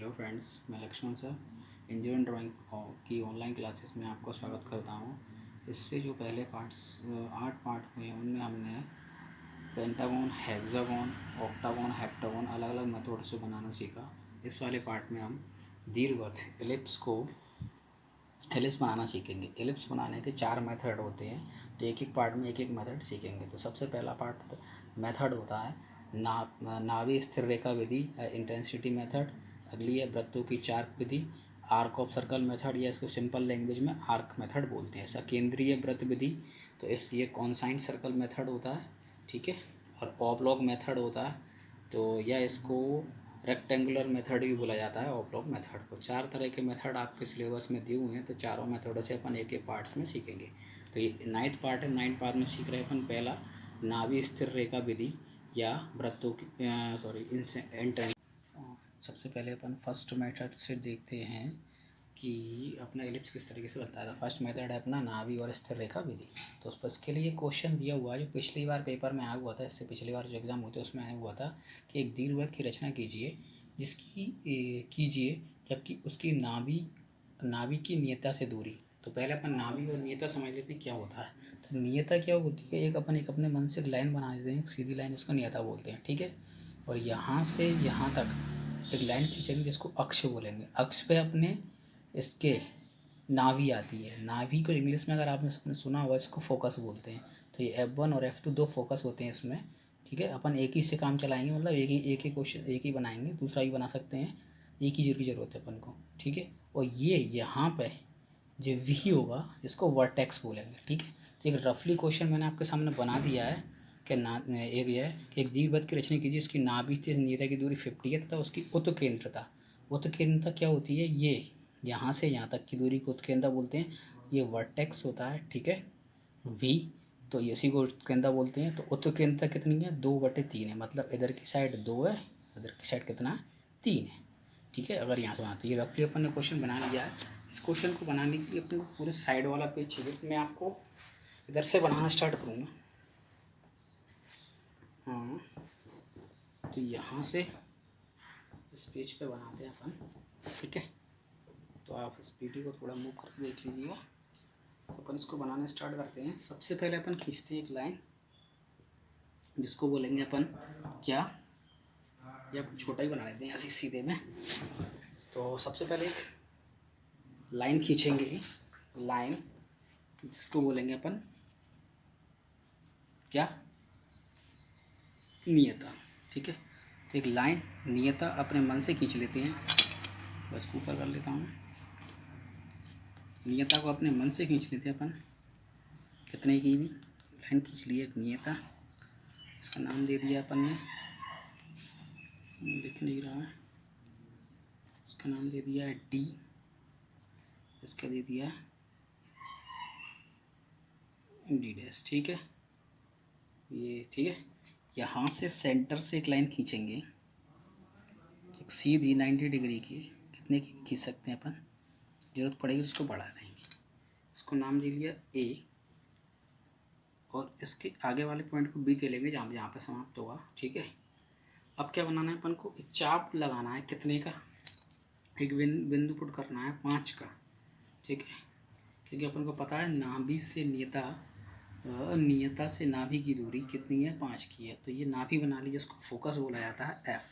Hello friends, मैं Lakshman sir engineering drawing की online classes में आपको स्वागत करता हूँ। इससे जो पहले पार्ट्स 8 पार्ट हुए उनमें हमने पेंटागन, हेक्सागन, ऑक्टागन, हेप्टागन अलग अलग मेथड से बनाना सीखा। इस वाले पार्ट में हम दीर्घवृत्त एलिप्स बनाना सीखेंगे। एलिप्स बनाने के 4 मेथड होते हैं, तो एक एक पार्ट में एक एक मेथड सीखेंगे। तो सबसे पहला पार्ट मेथड होता है नाभि स्थिर रेखा विधि, इंटेंसिटी मेथड। अगली है वृत्तों की चार्क विधि, आर्क ऑफ सर्कल मेथड, या इसको सिंपल लैंग्वेज में आर्क मेथड बोलते हैं। सकेंद्रीय वृत्त विधि, तो ये कॉन्साइंट सर्कल मेथड होता है, ठीक है। और ऑब्लॉग मेथड होता है, तो या इसको रेक्टेंगुलर मेथड भी बोला जाता है, ऑब्लॉग मेथड को। 4 तरह के मेथड आपके सिलेबस में दिए हुए हैं, तो चारों मेथडों से अपन एक एक पार्ट्स में सीखेंगे। तो ये 9th पार्ट है। 9th पार्ट में सीख रहे हैं अपन पहला नाभि स्थिर रेखा विधि या वृत्तों की इंटेंस। सबसे पहले अपन फर्स्ट मेथड से देखते हैं कि अपना एलिप्स किस तरीके से बनता है। तो फर्स्ट मेथड है अपना नाभि और स्थिर रेखा विधि। तो उसके लिए क्वेश्चन दिया हुआ है जो पिछली बार पेपर में आया हुआ था। इससे पिछली बार जो एग्ज़ाम हुए थे उसमें आया हुआ था कि एक दीर्घवृत्त की रचना कीजिए कीजिए जबकि उसकी नाभि की नियता से दूरी। तो पहले अपन नाभि और नियता समझ लेते हैं क्या होता है। तो नियता क्या होती है, एक अपने मन से एक लाइन बना देते हैं, एक सीधी लाइन, इसको नियता बोलते हैं, ठीक है। और यहाँ से यहाँ तक एक लाइन खींचेंगे जिसको अक्ष बोलेंगे। अक्ष पे अपने इसके नाभि आती है। नाभि को इंग्लिश में अगर आपने सुना होगा इसको फोकस बोलते हैं। तो ये F1 और F2 दो फोकस होते हैं इसमें, ठीक है। अपन एक ही से काम चलाएंगे, मतलब एक ही क्वेश्चन एक ही बनाएंगे, दूसरा भी बना सकते हैं। एक ही की ज़रूरत है अपन को, ठीक है। और ये यहाँ पे जो V होगा इसको वर्टेक्स बोलेंगे, ठीक है। तो एक रफली क्वेश्चन मैंने आपके सामने बना दिया है कि एक ये है कि एक दीर्घवृत्त की रचना कीजिए, इसकी नाभि से नियता की दूरी 50 है तथा उसकी उत्केंद्रता क्या होती है, ये यहाँ से यहाँ तक की दूरी को उत्केंद्र बोलते हैं। ये वर्टेक्स होता है, ठीक है, V। तो इसी को उत्केंद्र बोलते हैं। तो उत्केंद्रता कितनी है, 2/3 है। मतलब इधर की साइड 2 है, इधर की साइड कितना है, 3 है, ठीक है। अगर यहाँ से वहाँ, तो ये रफली अपन ने क्वेश्चन बना लिया है। इस क्वेश्चन को बनाने के लिए अपन को पूरे साइड वाला पेज चाहिए। तो मैं आपको इधर से बनाना स्टार्ट करूँगा। हाँ, तो यहाँ से इस पेज पे बनाते हैं अपन, ठीक है। तो आप इस पीटी को थोड़ा मूव करके देख लीजिएगा। तो अपन इसको बनाना स्टार्ट करते हैं। सबसे पहले अपन खींचते हैं एक लाइन जिसको बोलेंगे अपन क्या, या अपन छोटा ही बना लेते हैं ऐसे सीधे में। तो सबसे पहले एक लाइन खींचेंगे, लाइन जिसको बोलेंगे अपन क्या, नियता, ठीक है। तो एक लाइन नियता अपने मन से खींच लेते हैं। बस ऊपर कर लेता हूँ। नियता को अपने मन से खींच लेते हैं अपन, कितने की भी लाइन खींच ली एक नियता। इसका नाम दे दिया अपन ने, दिख नहीं रहा है, इसका नाम दे दिया है D। इसका दे दिया D', ठीक है। ये ठीक है। यहाँ से सेंटर से एक लाइन खींचेंगे, एक सीधी 90 डिग्री की। कितने की खींच सकते हैं अपन, जरूरत पड़ेगी तो उसको बढ़ा लेंगे। इसको नाम दे लिया A, और इसके आगे वाले पॉइंट को B दे लेंगे जहाँ जहाँ पे समाप्त होगा, ठीक है। अब क्या बनाना है अपन को, एक चाप लगाना है, कितने का, एक बिंदु पुट करना है 5 का, ठीक है। क्योंकि अपन को पता है नाभि से नियता से नाभि की दूरी कितनी है, 5 की है। तो ये नाभि बना ली जिसको फोकस बोला जाता है F,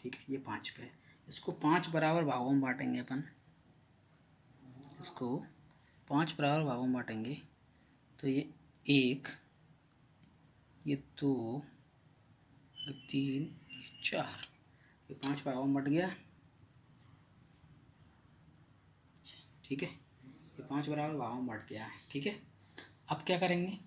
ठीक है। ये 5 पे, इसको 5 बराबर भागों में बांटेंगे अपन। इसको 5 बराबर भागों में बांटेंगे। तो ये 1, ये 2, ये 3, ये 4, ये 5 भागों में बट गया, ठीक है। ये 5 बराबर भागों में बट गया है, ठीक है। अब क्या करेंगे,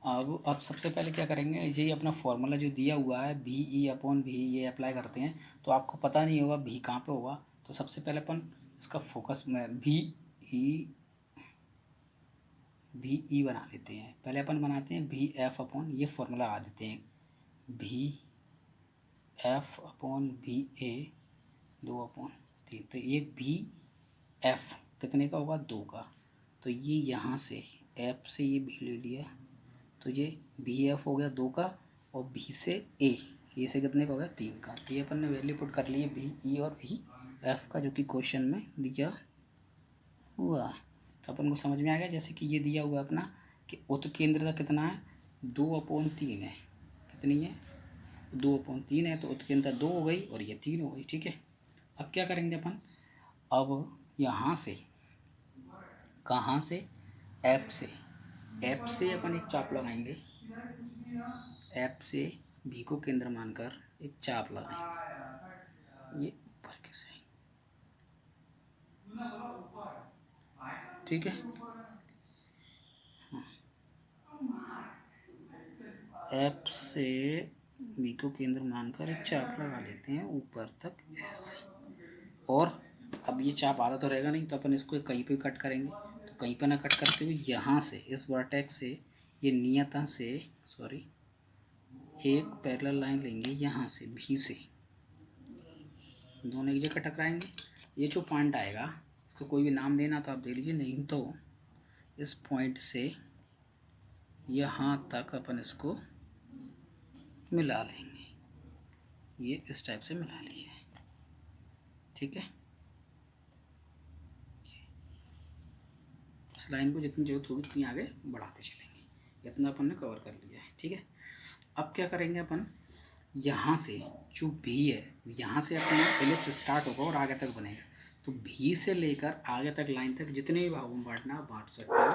अब सबसे पहले क्या करेंगे, ये अपना फॉर्मूला जो दिया हुआ है VE/V, ये अप्लाई करते हैं। तो आपको पता नहीं होगा V कहाँ पे होगा। तो सबसे पहले अपन इसका फोकस में VE बना लेते हैं। पहले अपन बनाते हैं VF/, ये फॉर्मूला लगा देते हैं, VF/VA 2/3। तो ये VF कितने का होगा, 2 का। तो ये यहाँ से F से ये B ले लिया, तो ये VF हो गया 2 का, और B से A ए से कितने का हो गया 3 का। तो ये अपन ने वैल्यू पुट कर ली है बी, ई और वी एफ का, जो कि क्वेश्चन में दिया हुआ। तो अपन को समझ में आ गया, जैसे कि ये दिया हुआ अपना कि उत्केंद्रता कितना है 2/3 है। कितनी है 2/3 है, तो उत्केंद्रता 2 हो गई और ये 3 हो गई। ठीक है, अब क्या करेंगे अपन, अब यहाँ से कहाँ से ऐप से अपन एक चाप लगाएंगे। ऐप से भी को केंद्र मानकर एक चाप लगाएंगे, ये ऊपर के से। ठीक है, ऐप से बी को केंद्र मानकर एक चाप लगा लेते हैं ऊपर तक ऐसे। और अब ये चाप आधा तो रहेगा नहीं, तो अपन इसको कहीं पे कट करेंगे। तो कहीं पे ना कट करते हुए यहाँ से इस वर्टेक्स से ये नियता से एक पैरेलल लाइन लेंगे यहाँ से भी से, दोनों एक जगह टकराएंगे। ये जो पॉइंट आएगा इसको कोई भी नाम देना तो आप दे लीजिए, नहीं तो इस पॉइंट से यहाँ तक अपन इसको मिला लेंगे, ये इस टाइप से मिला लिए। ठीक है, इस लाइन को जितनी जरूरत होगी उतनी आगे बढ़ाते चलेंगे। इतना अपन ने कवर कर लिया है। ठीक है, अब क्या करेंगे अपन, यहाँ से जो भी है यहाँ से अपना एलिप्स स्टार्ट होगा और आगे तक बनेगा। तो भी से लेकर आगे तक लाइन तक जितने भी भागों में बांटना आप बांट सकते हो,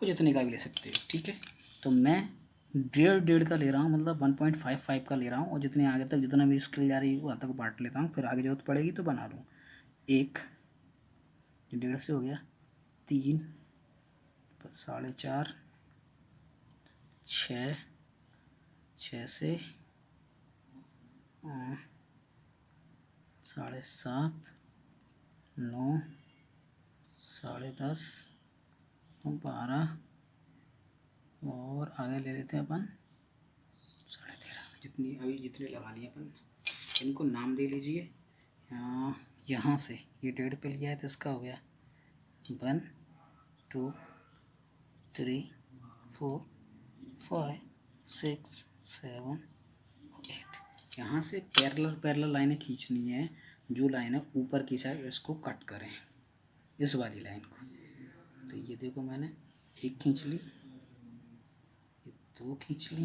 वो जितने का भी ले सकते हो। ठीक है, तो मैं 1.5 का ले रहा हूँ, मतलब 1.55 का ले रहा हूँ, और जितने आगे तक जितना मेरी स्किल जा रही है वहाँ तक बांट लेता हूँ, फिर आगे जरूरत पड़ेगी तो बना लूँ। 1 1.5 से हो गया, 3 4.5 6 6 से 7.5 9 10.5 12 और आगे ले लेते हैं अपन 13.5। जितनी अभी जितने लगा लिए अपन, इनको नाम दे लीजिए। यहाँ से ये 1.5 पे लिया है तो इसका हो गया 1 2 3 4 5 6 7 8। यहाँ से पैरेलल लाइनें खींचनी है, जो लाइन है ऊपर की साइड इसको कट करें, इस वाली लाइन को। तो ये देखो मैंने एक खींच ली, ये 2 खींच ली,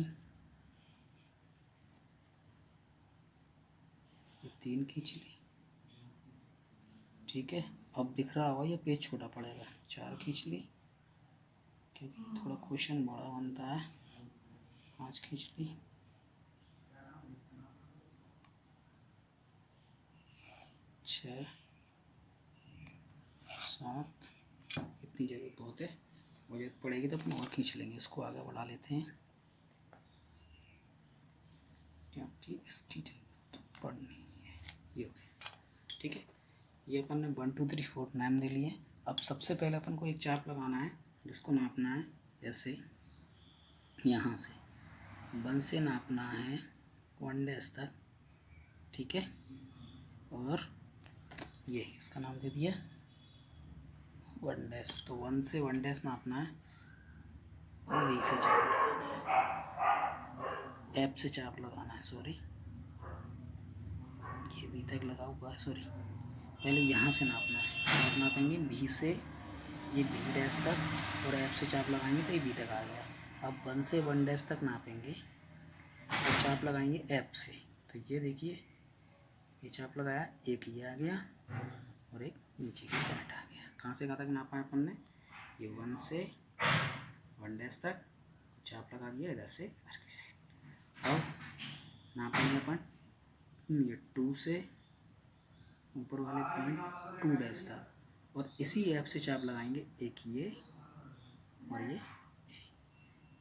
ये 3 खींच ली। ठीक है, अब दिख रहा होगा ये पेज छोटा पड़ेगा, 4 खींच ली क्योंकि थोड़ा क्वेश्चन बड़ा बनता है, 5 खींच ली, 6 7, इतनी जरूरत बहुत है, और जरूरत पड़ेगी तो अपन और खींच लेंगे। इसको आगे बढ़ा लेते हैं क्योंकि इसकी जरूरत पड़नी है। ये ओके। ठीक है, ये अपन ने 1 2 3 4 नाम दे लिए। अब सबसे पहले अपन को एक चाप लगाना है जिसको नापना है ऐसे, यहाँ से 1 से नापना है 1 तक। ठीक है, और ये इसका नाम दे दिया 1। तो 1 से 1 नापना है और वी से चाप लगाना है, ऐप से चाप लगाना है, सॉरी ये वी तक लगा हुआ है, सॉरी पहले यहाँ से नापना है। और नापेंगे भी से ये भी तक, और ऐप से चाप लगाएंगे तो ये बी तक आ गया। अब 1 से 1 तक नापेंगे और चाप लगाएंगे ऐप से। तो ये देखिए ये चाप लगाया, एक ये आ गया और एक नीचे की साइड आ गया। कहाँ से कहाँ तक नापा है अपन ने, ये 1 से 1 तक चाप लगा दिया इधर से इधर की साइड। अब नापेंगे अपन ये 2 से ऊपर वाले पॉइंट 2 तक, और इसी ऐप से चाप लगाएंगे एक ये और ये।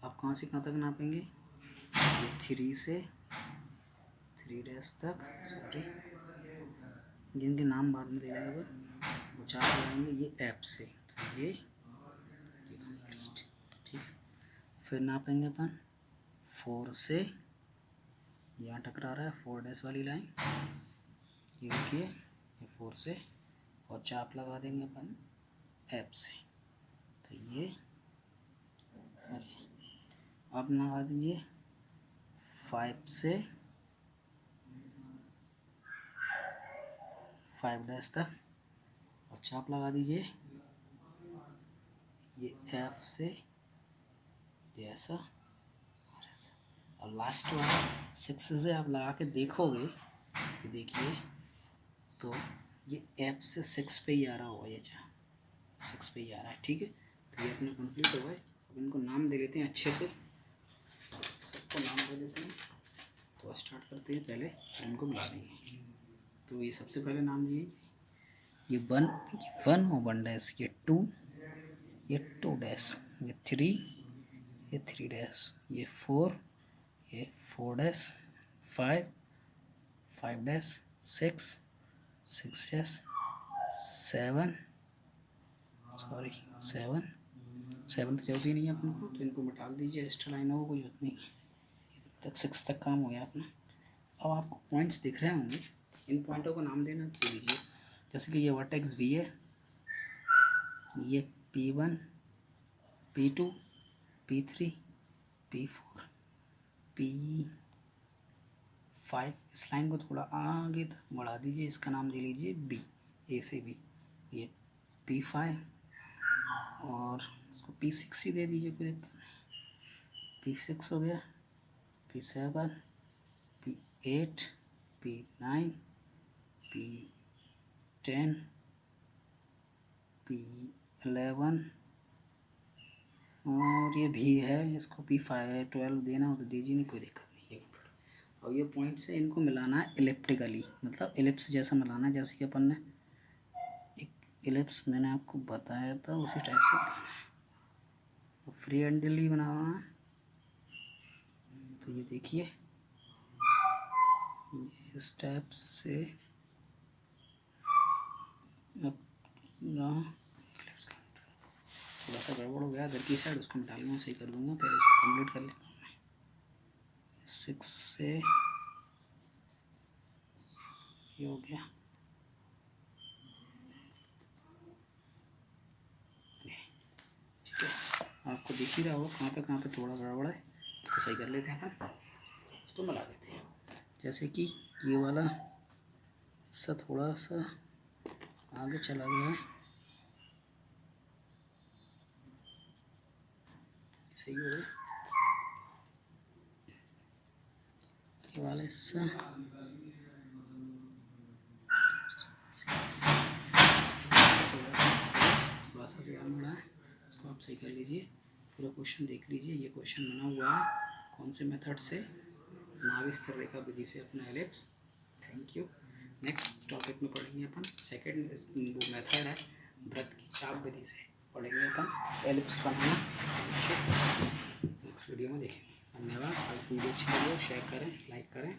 अब कहाँ से कहाँ तक नापेंगे, ये 3 से 3 तक, सॉरी जिनके नाम बाद में दे देंगे, पर वो चाप लगाएंगे ये ऐप से। तो ये कंप्लीट। ठीक, फिर नापेंगे अपन 4 से, यहाँ टकरा रहा है 4 वाली लाइन, ये देखिए ये 4 से, और चाप लगा देंगे अपन ऐप से। तो ये अब लगा दीजिए 5 से 5 डैश तक और चाप लगा दीजिए। ये F से ये ऐसा और ऐसा, और लास्ट वाला 6 से आप लगा के देखोगे, ये देखिए तो ये F से 6 पे ही आ रहा होगा, ये 6 पे ही आ रहा है। ठीक है, तो ये अपना कंप्लीट हो गए। अब इनको नाम दे लेते हैं अच्छे से, सबको नाम दे देते हैं। तो स्टार्ट करते हैं, पहले इनको बुला देंगे। तो ये सबसे पहले नाम दिए, ये 1 और 1 डैश, ये 2, ये 2 डैश, ये 3, ये 3 डैश, ये 4, ये 4 डैश, 5, 5 डैश, 6, 6 डैश, 7, सॉरी 7 तो जरूरी नहीं है अपन को, तो इनको मिटा दीजिए, एक्स्ट्रा लाइनों को कोई जरूरत नहीं। तक 6 तक काम हो गया अपना। अब आपको पॉइंट्स दिख रहे होंगे, इन पॉइंटों को नाम देना दे दीजिए। जैसे कि ये वर्टेक्स V है, ये P1, P2, P3, P4, P5। इस लाइन को थोड़ा आगे तक बढ़ा दीजिए, इसका नाम दे लीजिए B, A से B। ये P5 और इसको P6 ही दे दीजिए, कोई दिक्कत नहीं। P6 हो गया, P7, P8, P9, P10, P11 और ये भी है, इसको P12 देना हो तो दीजिए, नहीं कोई दिक्कत नहीं है। और ये पॉइंट से इनको मिलाना है इलिप्टिकली, मतलब इलिप्स जैसा मिलाना है, जैसे कि अपन ने एक इलिप्स मैंने आपको बताया था उसी टाइप से बनाना है। फ्री हैंडली बनाना है, तो ये देखिए इस टाइप से थोड़ा सा गड़बड़ हो गया इधर की साइड, उसको मिटा लूँगा, सही कर दूँगा। पहले इसको कंप्लीट कर लेता हूँ मैं। 6 से ये हो गया, ठीक है। आपको दिख ही रहा हो कहाँ पे थोड़ा गड़बड़ है, इसको सही कर लेते हैं अपन, इसको मिला देते हैं। जैसे कि ये वाला हिस्सा थोड़ा सा आगे चला गया है, सही हो गया। ये वाला हिस्सा थोड़ा सा टेढ़ा मेढ़ा है, इसको आप सही कर लीजिए। पूरा क्वेश्चन देख लीजिए, ये क्वेश्चन बना हुआ है कौन से मेथड से, नाभि स्थिर रेखा विधि से अपना ellipse. Thank you. Next topic में पढ़ेंगे अपन सेकेंड वो मेथड है वृत्त की चाप विधि से पढ़ेंगे अपन एलिप्स बनाना। नेक्स्ट वीडियो में देखेंगे। धन्यवाद। अगर वीडियो अच्छी लगी हो शेयर करें, लाइक करें।